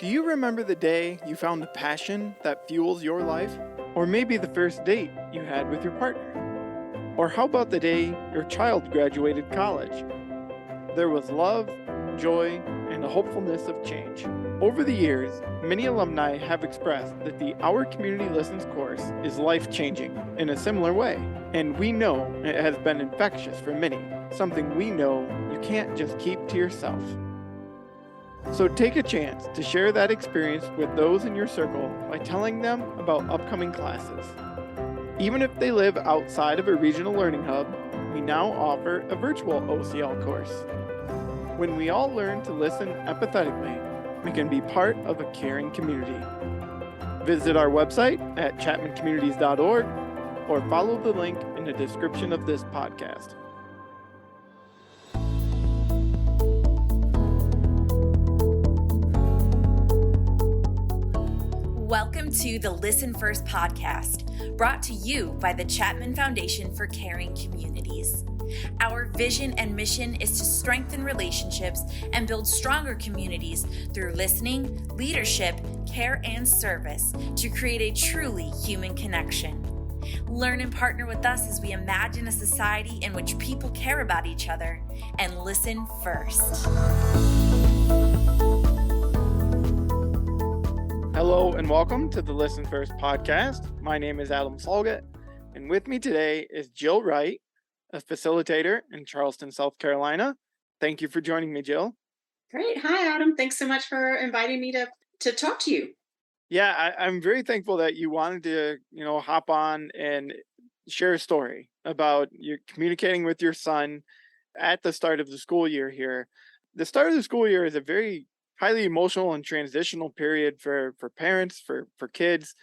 Do you remember the day you found a passion that fuels your life? Or maybe the first date you had with your partner? Or how about the day your child graduated college? There was love, joy, and a hopefulness of change. Over the years, many alumni have expressed that the Our Community Listens course is life-changing in a similar way. And we know it has been infectious for many, something we know you can't just keep to yourself. So take a chance to share that experience with those in your circle by telling them about upcoming classes. Even if they live outside of a regional learning hub, we now offer a virtual OCL course. When we all learn to listen empathetically, we can be part of a caring community. Visit our website at chapmancommunities.org or follow the link in the description of this podcast. Welcome to the Listen First podcast, brought to you by the Chapman Foundation for Caring Communities. Our vision and mission is to strengthen relationships and build stronger communities through listening, leadership, care, and service to create a truly human connection. Learn and partner with us as we imagine a society in which people care about each other and listen first. Hello and welcome to the Listen First podcast. My name is Adam Solgett, and with me today is Jill Wright, a facilitator in Charleston, South Carolina. Thank you for joining me, Jill. Great. Hi, Adam. Thanks so much for inviting me to talk to you. Yeah, I'm very thankful that you wanted to, hop on and share a story about you communicating with your son at the start of the school year here. The start of the school year is a very highly emotional and transitional period for parents, for kids.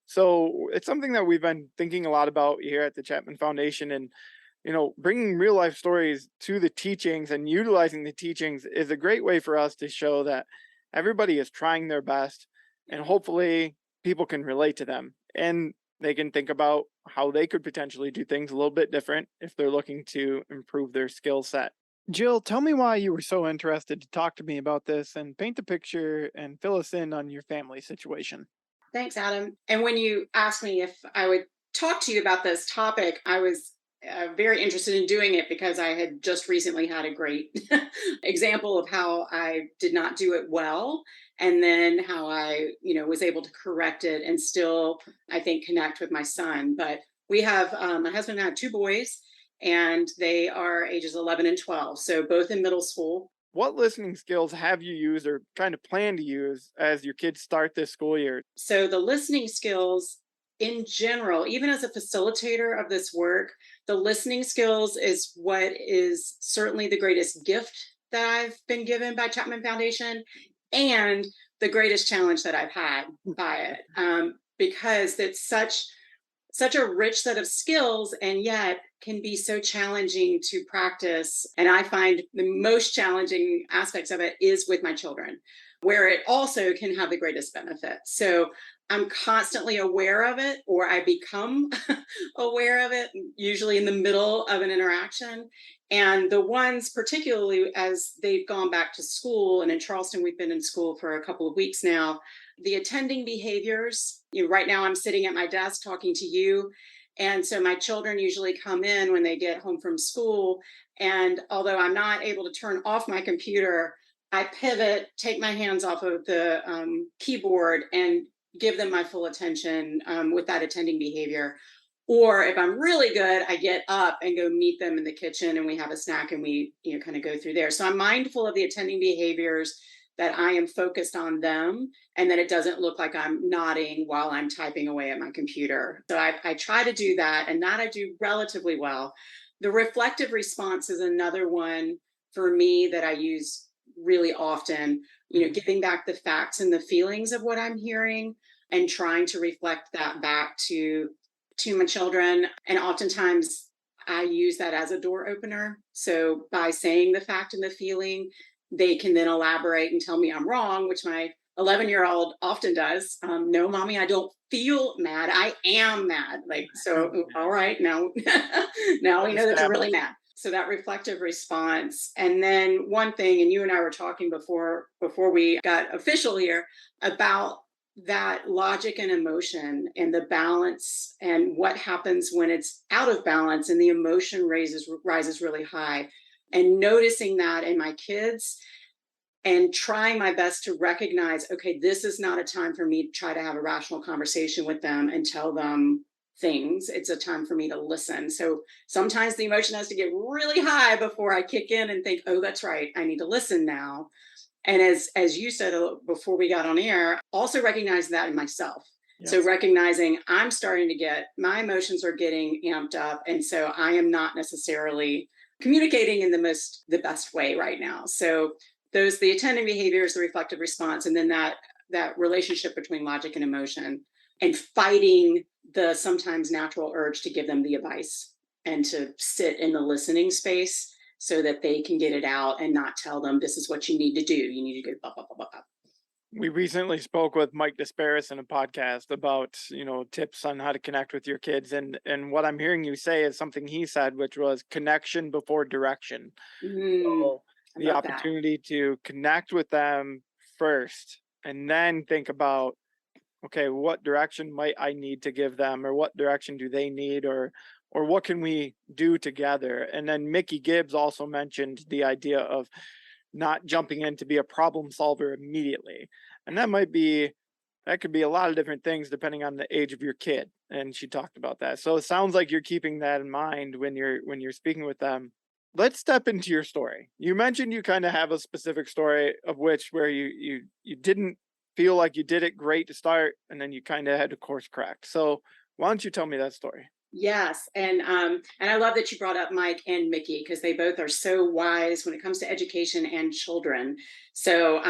So it's something that we've been thinking a lot about here at the Chapman Foundation, and bringing real life stories to the teachings and utilizing the teachings is a great way for us to show that everybody is trying their best, and hopefully people can relate to them and they can think about how they could potentially do things a little bit different if they're looking to improve their skill set. Jill, tell me why you were so interested to talk to me about this and paint the picture and fill us in on your family situation. Thanks, Adam. And when you asked me if I would talk to you about this topic, I was very interested in doing it because I had just recently had a great example of how I did not do it well, and then how I, was able to correct it and still, I think, connect with my son. But we have my husband and I have two boys, and they are ages 11 and 12, so both in middle school. What listening skills have you used or trying to plan to use as your kids start this school year? So the listening skills in general, even as a facilitator of this work, the listening skills is what is certainly the greatest gift that I've been given by Chapman Foundation, and the greatest challenge that I've had by it, because it's such a rich set of skills, and yet can be so challenging to practice. And I find the most challenging aspects of it is with my children, where it also can have the greatest benefit. So I'm constantly aware of it, or I become aware of it, usually in the middle of an interaction. And the ones, particularly as they've gone back to school, and in Charleston, we've been in school for a couple of weeks now, the attending behaviors. Right now I'm sitting at my desk talking to you. And so my children usually come in when they get home from school. And although I'm not able to turn off my computer, I pivot, take my hands off of the keyboard, and give them my full attention with that attending behavior. Or if I'm really good, I get up and go meet them in the kitchen, and we have a snack, and we kind of go through there. So I'm mindful of the attending behaviors, that I am focused on them, and that it doesn't look like I'm nodding while I'm typing away at my computer. So I try to do that, and that I do relatively well. The reflective response is another one for me that I use really often, giving back the facts and the feelings of what I'm hearing, and trying to reflect that back to my children. And oftentimes I use that as a door opener. So by saying the fact and the feeling, they can then elaborate and tell me I'm wrong, which my 11-year-old often does. No, mommy, I don't feel mad. I am mad. All right, now we know that you're really mad. So that reflective response. And then one thing, and you and I were talking before we got official here, about that logic and emotion and the balance and what happens when it's out of balance and the emotion rises really high. And noticing that in my kids and trying my best to recognize, okay, this is not a time for me to try to have a rational conversation with them and tell them things. It's a time for me to listen. So sometimes the emotion has to get really high before I kick in and think, oh, that's right, I need to listen now. And as you said before we got on air, also recognize that in myself. Yes. So recognizing I'm starting to get, my emotions are getting amped up. And so I am not necessarily communicating in the best way right now. So those, the attending behaviors, the reflective response, and then that relationship between logic and emotion, and fighting the sometimes natural urge to give them the advice and to sit in the listening space so that they can get it out and not tell them this is what you need to do. You need to go blah, blah, blah, blah, blah. We recently spoke with Mike Desparis in a podcast about, tips on how to connect with your kids. And what I'm hearing you say is something he said, which was connection before direction. So the opportunity to connect with them first and then think about, okay, what direction might I need to give them, or what direction do they need, or what can we do together? And then Mickey Gibbs also mentioned the idea of not jumping in to be a problem solver immediately. And that could be a lot of different things depending on the age of your kid. And she talked about that. So it sounds like you're keeping that in mind when you're speaking with them. Let's step into your story. You mentioned you kind of have a specific story of where you didn't feel like you did it great to start, and then you kind of had to course correct. So why don't you tell me that story? Yes, and I love that you brought up Mike and Mickey, because they both are so wise when it comes to education and children. So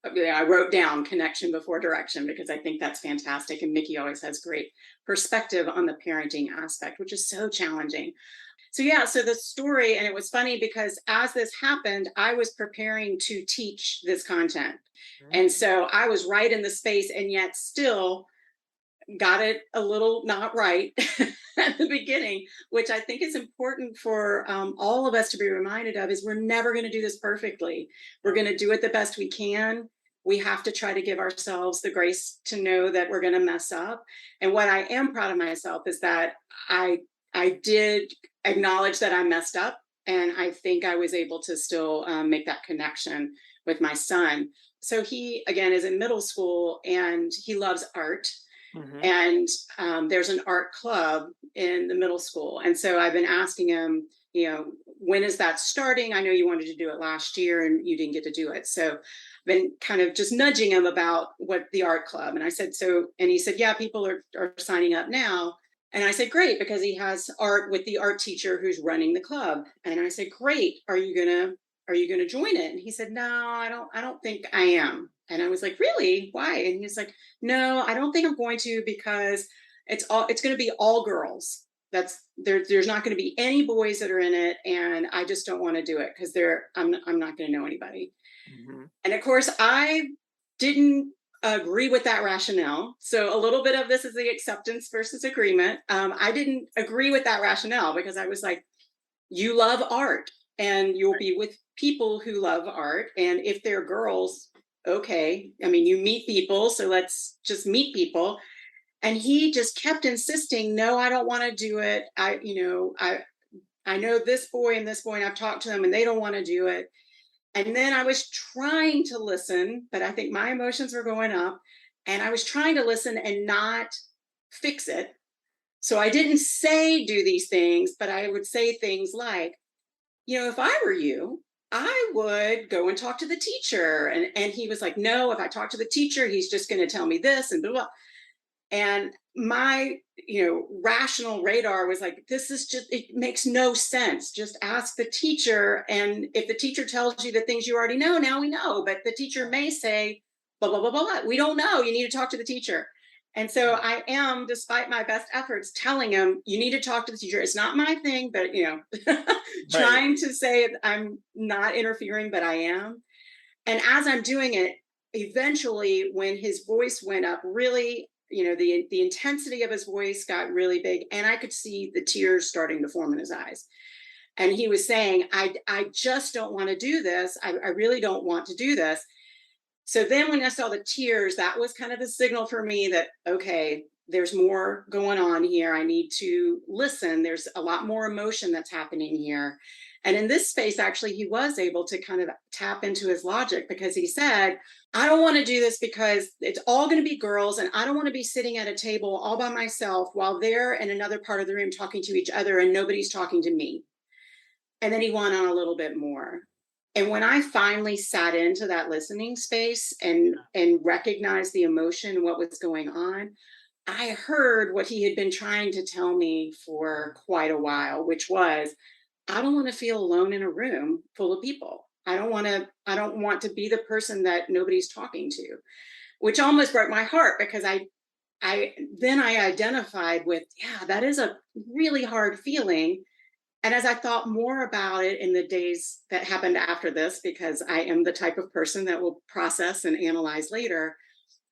I wrote down connection before direction because I think that's fantastic, and Mickey always has great perspective on the parenting aspect, which is so challenging. So the story, and it was funny because as this happened, I was preparing to teach this content, and so I was right in the space, and yet still got it a little not right at the beginning, which I think is important for all of us to be reminded of, is we're never going to do this perfectly. We're going to do it the best we can. We have to try to give ourselves the grace to know that we're going to mess up. And what I am proud of myself is that I did acknowledge that I messed up. And I think I was able to still make that connection with my son. So he, again, is in middle school and he loves art. Mm-hmm. And there's an art club in the middle school. And so I've been asking him, when is that starting? I know you wanted to do it last year and you didn't get to do it. So I've been kind of just nudging him about what the art club. And I said, and he said, yeah, people are signing up now. And I said, great, because he has art with the art teacher who's running the club. And I said, great. Are you gonna join it? And he said, no, I don't think I am. And I was like, really? Why? And he's like, no, I don't think I'm going to, because it's going to be all girls. There's not going to be any boys that are in it. And I just don't want to do it because I'm not going to know anybody. Mm-hmm. And of course I didn't agree with that rationale. So a little bit of this is the acceptance versus agreement. I didn't agree with that rationale because I was like, you love art and you'll be with people who love art. And if they're girls, okay. I mean, you meet people, so let's just meet people. And he just kept insisting, no, I don't want to do it. I know this boy, and I've talked to them and they don't want to do it. And then I was trying to listen, but I think my emotions were going up, and I was trying to listen and not fix it. So I didn't say do these things, but I would say things like, if I were you, I would go and talk to the teacher. And he was like, no, if I talk to the teacher, he's just going to tell me this and blah, blah. And my, rational radar was like, it makes no sense. Just ask the teacher. And if the teacher tells you the things you already know, now we know. But the teacher may say, blah, blah, blah, blah, blah. We don't know. You need to talk to the teacher. And so I am, despite my best efforts, telling him, you need to talk to the teacher. It's not my thing, but, trying to say I'm not interfering, but I am. And as I'm doing it, eventually, when his voice went up, really, the intensity of his voice got really big, and I could see the tears starting to form in his eyes. And he was saying, I just don't want to do this. I really don't want to do this. So then when I saw the tears, that was kind of a signal for me that, okay, there's more going on here. I need to listen. There's a lot more emotion that's happening here. And in this space, actually, he was able to kind of tap into his logic, because he said, I don't want to do this because it's all going to be girls. And I don't want to be sitting at a table all by myself while they're in another part of the room talking to each other and nobody's talking to me. And then he went on a little bit more. And when I finally sat into that listening space and recognized the emotion, what was going on, I heard what he had been trying to tell me for quite a while, which was, I don't want to feel alone in a room full of people. I don't want to be the person that nobody's talking to, which almost broke my heart, because I identified with, yeah, that is a really hard feeling. And as I thought more about it in the days that happened after this, because I am the type of person that will process and analyze later,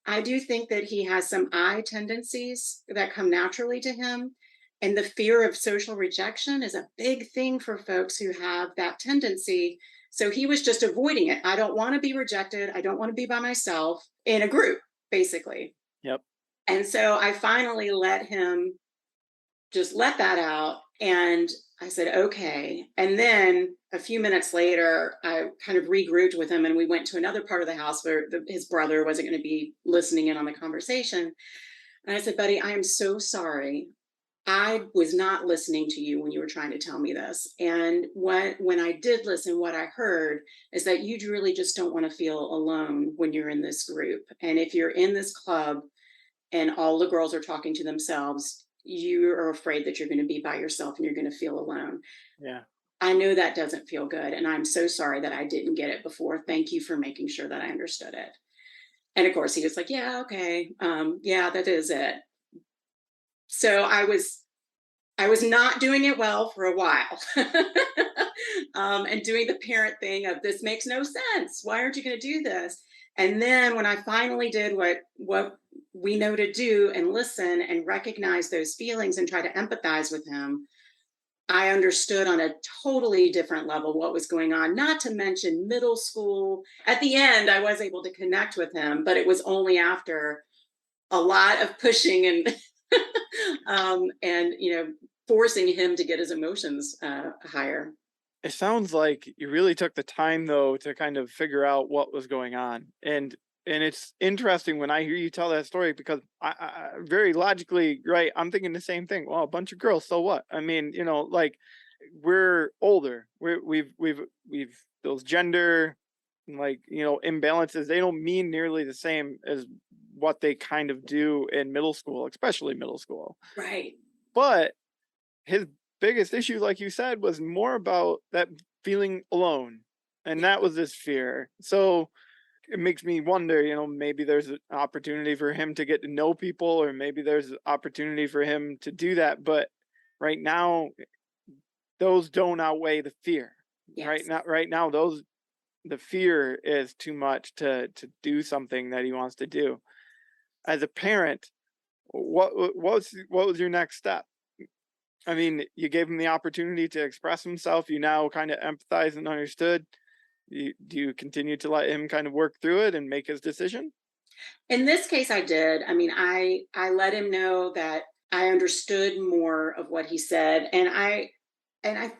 I do think that he has some I tendencies that come naturally to him. And the fear of social rejection is a big thing for folks who have that tendency. So he was just avoiding it. I don't want to be rejected. I don't want to be by myself in a group, basically. Yep. And so I finally let him just let that out. And I said, okay. And then a few minutes later, I kind of regrouped with him and we went to another part of the house where his brother wasn't going to be listening in on the conversation. And I said, buddy, I am so sorry. I was not listening to you when you were trying to tell me this. And when I did listen, what I heard is that you really just don't want to feel alone when you're in this group. And if you're in this club and all the girls are talking to themselves, you are afraid that you're going to be by yourself and you're going to feel alone. Yeah. I know that doesn't feel good. And I'm so sorry that I didn't get it before. Thank you for making sure that I understood it. And of course, he was like, yeah, okay. Yeah, that is it. So I was not doing it well for a while. And doing the parent thing of, this makes no sense. Why aren't you going to do this? And then when I finally did what we know to do and listen and recognize those feelings and try to empathize with him, I understood on a totally different level what was going on, not to mention middle school. At the end, I was able to connect with him, but it was only after a lot of pushing and and forcing him to get his emotions higher. It sounds like you really took the time though to kind of figure out what was going on. And it's interesting when I hear you tell that story, because I very logically, right, I'm thinking the same thing. Well, a bunch of girls, so what? I mean, like, we're older. We've those gender, like, imbalances, they don't mean nearly the same as what they kind of do in middle school, especially middle school. Right. But his biggest issue, like you said, was more about that feeling alone. And that was his fear. So it makes me wonder, maybe there's an opportunity for him to get to know people, or maybe there's an opportunity for him to do that. But right now, those don't outweigh the fear. Yes. Right now, the fear is too much to do something that he wants to do. As a parent, what was your next step? I mean, you gave him the opportunity to express himself. You now kind of empathize and understood. Do you continue to let him kind of work through it and make his decision? In this case, I did. I mean, I let him know that I understood more of what he said, and I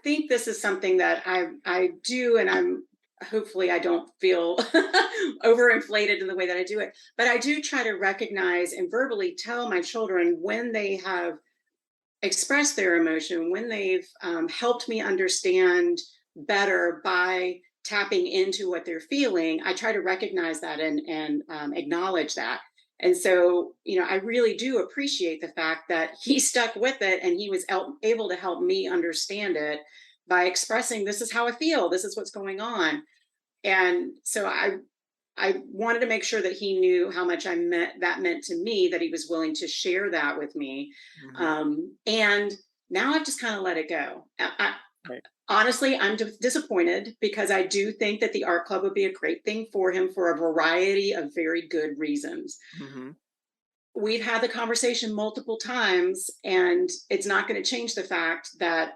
think this is something that I do, and I'm hopefully I don't feel overinflated in the way that I do it, but I do try to recognize and verbally tell my children when they have expressed their emotion, when they've helped me understand better by tapping into what they're feeling. I try to recognize that and acknowledge that. And so, I really do appreciate the fact that he stuck with it and he was able to help me understand it by expressing, this is how I feel, this is what's going on. And so I wanted to make sure that he knew how much that meant to me, that he was willing to share that with me. Mm-hmm. And now I've just kind of let it go. Right. Honestly, I'm disappointed, because I do think that the art club would be a great thing for him for a variety of very good reasons. Mm-hmm. We've had the conversation multiple times, and it's not going to change the fact that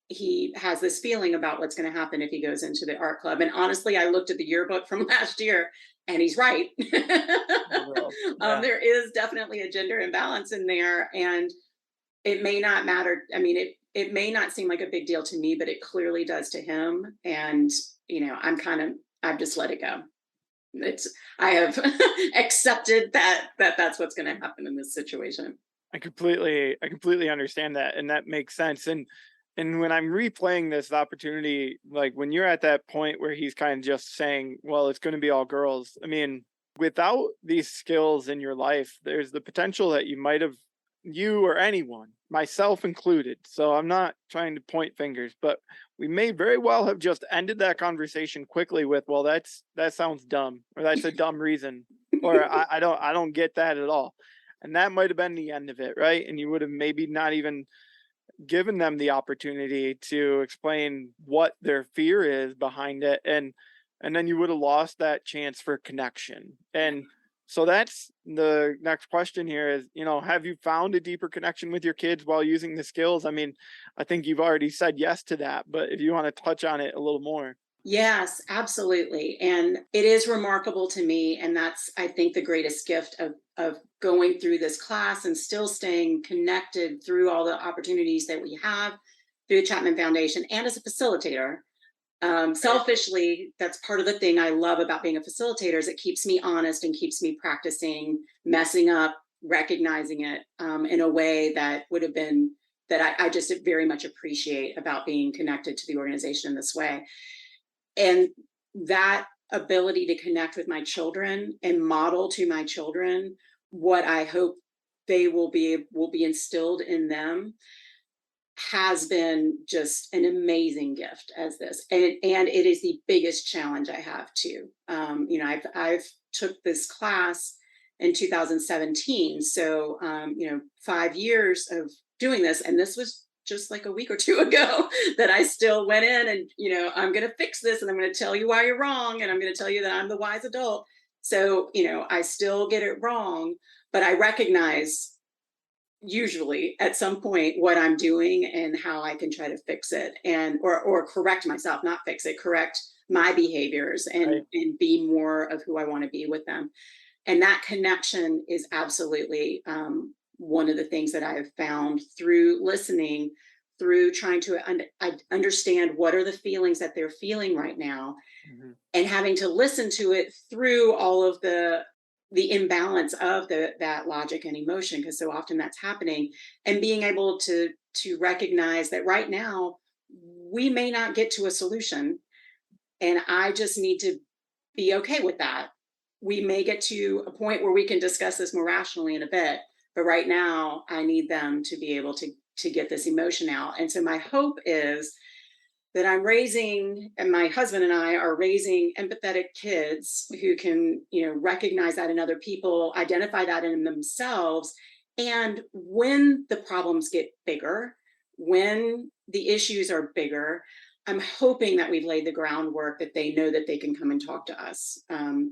he has this feeling about what's going to happen if he goes into the art club. And honestly, I looked at the yearbook from last year and he's right. Well, yeah. There is definitely a gender imbalance in there. And it may not matter. I mean, it may not seem like a big deal to me, but it clearly does to him. And, I've just let it go. It's, I have accepted that that's what's going to happen in this situation. I completely understand that, and that makes sense. And when I'm replaying this opportunity, like when you're at that point where he's kind of just saying, well, it's going to be all girls. I mean, without these skills in your life, there's the potential that you or anyone, myself included. So I'm not trying to point fingers, but we may very well have just ended that conversation quickly with, well, that sounds dumb, or that's a dumb reason, or I don't get that at all. And that might have been the end of it, right? And you would have maybe not even given them the opportunity to explain what their fear is behind it, and then you would have lost that chance for connection. And so that's the next question here is, have you found a deeper connection with your kids while using the skills? I mean, I think you've already said yes to that, but if you want to touch on it a little more. Yes, absolutely. And it is remarkable to me. And that's, I think, the greatest gift of going through this class and still staying connected through all the opportunities that we have through the Chapman Foundation and as a facilitator. Right. Selfishly, that's part of the thing I love about being a facilitator is it keeps me honest and keeps me practicing messing up, recognizing it in a way that would have been that I just very much appreciate about being connected to the organization in this way. And that ability to connect with my children and model to my children what I hope they will be instilled in them has been just an amazing gift as this, and it is the biggest challenge I have too. I've took this class in 2017, so 5 years of doing this, and this was just like a week or two ago that I still went in and I'm going to fix this and I'm going to tell you why you're wrong and I'm going to tell you that I'm the wise adult. So I still get it wrong, but I recognize usually at some point what I'm doing and how I can try to fix it and or correct myself, not fix it, correct my behaviors Right. and be more of who I want to be with them. And that connection is absolutely one of the things that I have found through listening, through trying to understand what are the feelings that they're feeling right now, Mhm. and having to listen to it through all of the imbalance of that logic and emotion, because so often that's happening, and being able to recognize that right now we may not get to a solution, and I just need to be okay with that. We may get to a point where we can discuss this more rationally in a bit, but right now I need them to be able to get this emotion out. And so my hope is that I'm raising, and my husband and I are raising empathetic kids who can, recognize that in other people, identify that in themselves. And when the problems get bigger, when the issues are bigger, I'm hoping that we've laid the groundwork that they know that they can come and talk to us,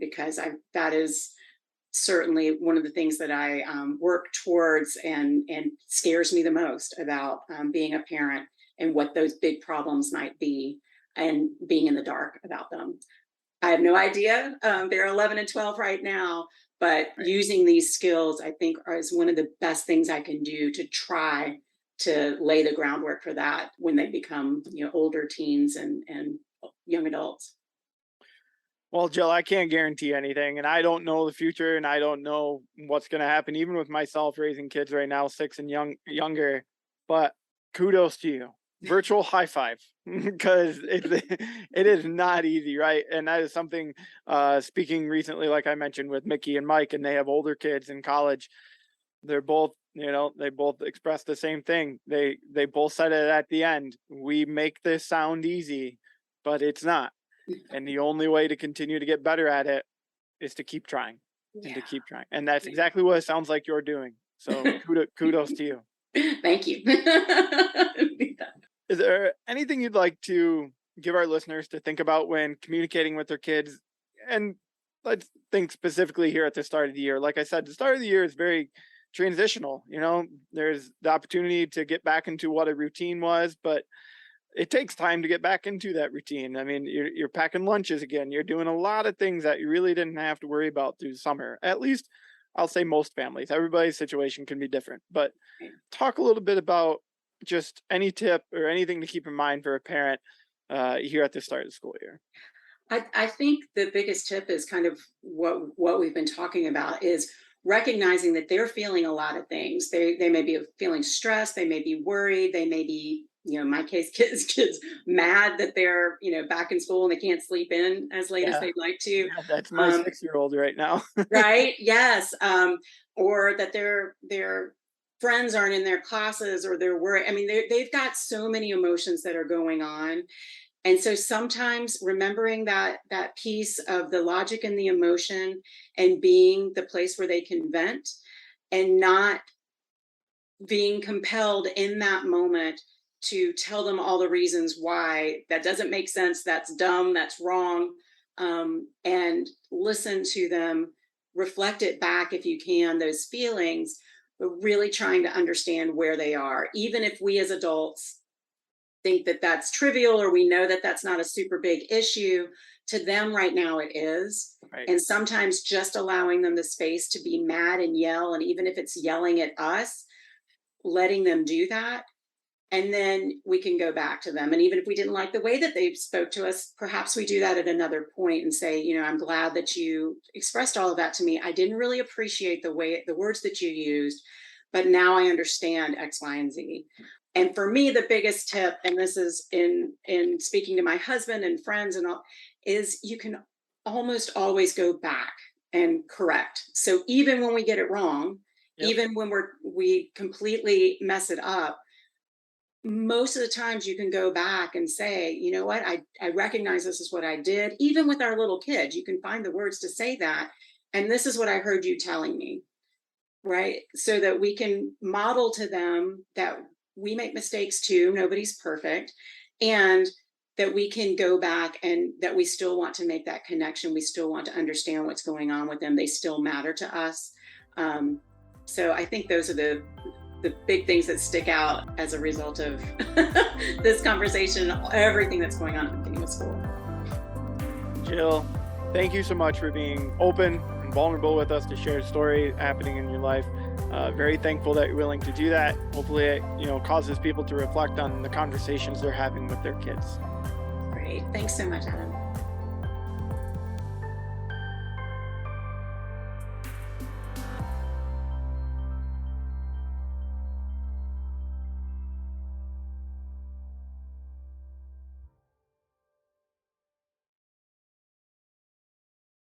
because that is certainly one of the things that I work towards and scares me the most about being a parent and what those big problems might be and being in the dark about them. I have no idea. They're 11 and 12 right now, but Right. using these skills, I think, is one of the best things I can do to try to lay the groundwork for that when they become, older teens and young adults. Well, Jill, I can't guarantee anything, and I don't know the future, and I don't know what's going to happen, even with myself raising kids right now, 6 and younger. But kudos to you. Virtual high five, because it is not easy, right? And that is something. Speaking recently, like I mentioned with Mickey and Mike, and they have older kids in college. They're both, they both expressed the same thing. They both said it at the end. We make this sound easy, but it's not, and the only way to continue to get better at it is to keep trying and to Yeah. keep trying. And that's exactly what it sounds like you're doing. So kudos to you. Thank you. Is there anything you'd like to give our listeners to think about when communicating with their kids? And let's think specifically here at the start of the year. Like I said, the start of the year is very transitional. There's the opportunity to get back into what a routine was, but it takes time to get back into that routine. I mean, you're packing lunches again. You're doing a lot of things that you really didn't have to worry about through summer. At least I'll say most families. Everybody's situation can be different. But talk a little bit about just any tip or anything to keep in mind for a parent here at the start of the school year. I think the biggest tip is kind of what we've been talking about is recognizing that they're feeling a lot of things. They may be feeling stressed, they may be worried, they may be, in my case, kids mad that they're, back in school and they can't sleep in as late as they'd like to. Yeah, that's my 6-year-old right now. Right? Yes. Or that their friends aren't in their classes, or they're worried. I mean, they've got so many emotions that are going on. And so sometimes remembering that piece of the logic and the emotion and being the place where they can vent, and not being compelled in that moment to tell them all the reasons why that doesn't make sense, that's dumb, that's wrong, and listen to them, reflect it back if you can, those feelings, but really trying to understand where they are. Even if we as adults think that that's trivial, or we know that that's not a super big issue, to them right now it is. Right. And sometimes just allowing them the space to be mad and yell, and even if it's yelling at us, letting them do that, and then we can go back to them. And even if we didn't like the way that they spoke to us, perhaps we do that at another point and say, I'm glad that you expressed all of that to me. I didn't really appreciate the words that you used, but now I understand X, Y, and Z. And for me, the biggest tip, and this is in speaking to my husband and friends and all, is you can almost always go back and correct. So even when we get it wrong, even when we completely mess it up, most of the times you can go back and say, you know what, I recognize this is what I did. Even with our little kids, you can find the words to say that. And this is what I heard you telling me, right? So that we can model to them that we make mistakes too. Nobody's perfect. And that we can go back, and that we still want to make that connection. We still want to understand what's going on with them. They still matter to us. So I think those are the big things that stick out as a result of this conversation, everything that's going on at the beginning of school. Jill, thank you so much for being open and vulnerable with us to share a story happening in your life. Very thankful that you're willing to do that. Hopefully it causes people to reflect on the conversations they're having with their kids. Great. Thanks so much, Adam.